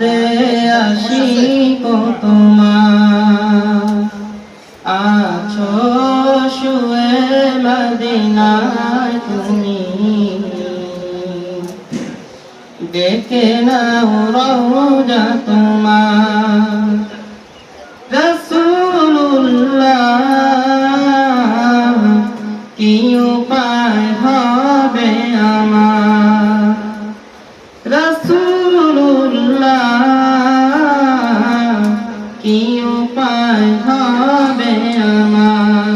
কাঁদে আশিক তোমার, আছো শুয়ে মদিনায় তুমি, ডেকে নাও রওজা তোমার। রাসূলুল্লাহ কি উপায় হবে আমার, রাসূলুল্লাহ কি উপায় হবে আমার।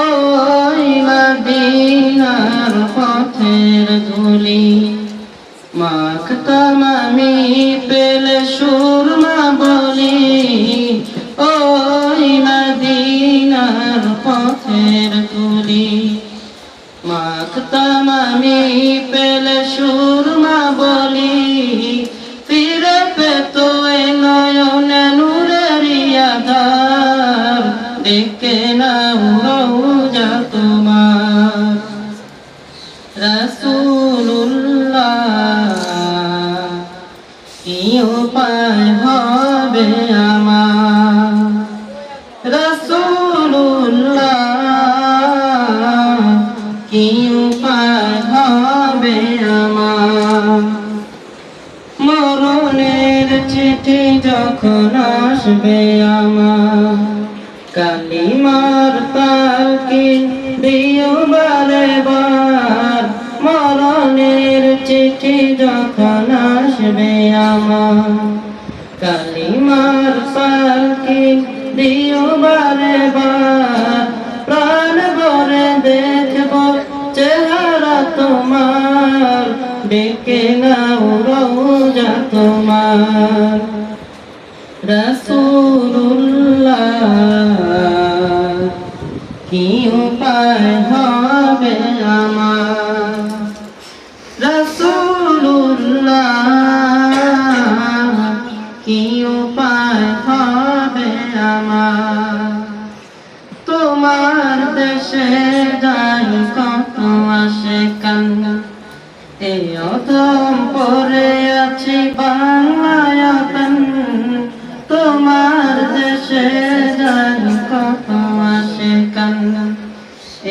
ওই মদিনার পথের ধুলি মাখতাম আমি পেলে সুরমা বলি, ওই মদিনার পথের ধুলি মাখতাম আমি পেলে সুরমা বলি, ফিরে পেত এ নয়নে নূরের আধার, ডেকে নাও রওজা তোমার। রাসূলুল্লাহ কি উপায় হবে আমার, রাসূলুল্লাহ কি উপায় হবে আমার। মরণের চিঠি যখন আসবে আমার, কালিমার তালকিন দিও বারে বার। মরণের চিঠি যখন আসবে আমার, কালিমার তালকিন দিও বারে বার। প্রাণ ভরে দেখব চেহারা তোমার, ডেকে নাও রওজা তোমার। রাসূলুল্লাহ কি উপায় হবে আমার, রাসূলুল্লাহ কি উপায় হবে আমার। তোমার দেশে যাই কত আশিকান, এই অধম পড়ে আছি বাংলায়তন। তোমার দেশে যাই কত আশিকান,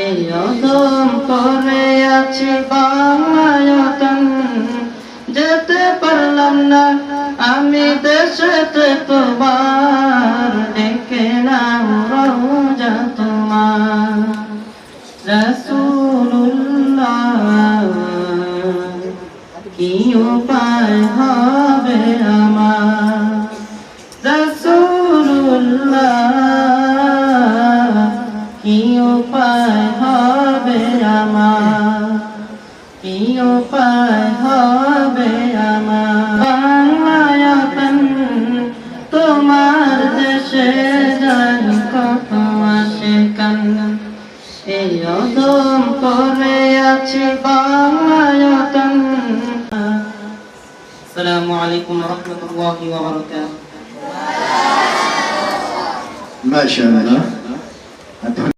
এই অধম পড়ে আছি বাংলায়তন। যেতে পারলাম না আমি দেশেতে তোমার, ডেকে নাও রওজা তোমার। রাসূলুল্লাহ কি উপায় হবে আমার, রাসূলুল্লাহ কি উপায় হবে আমার, কি উপায় হবে আমার। বাংলায়তন তোমার দেশে যাই কত আশিকান, এই অধম করে আছি বাংলায়তন। আসসালামু আলাইকুম ওয়া রাহমাতুল্লাহি ওয়া বারাকাতুহু। মাশাআল্লাহ।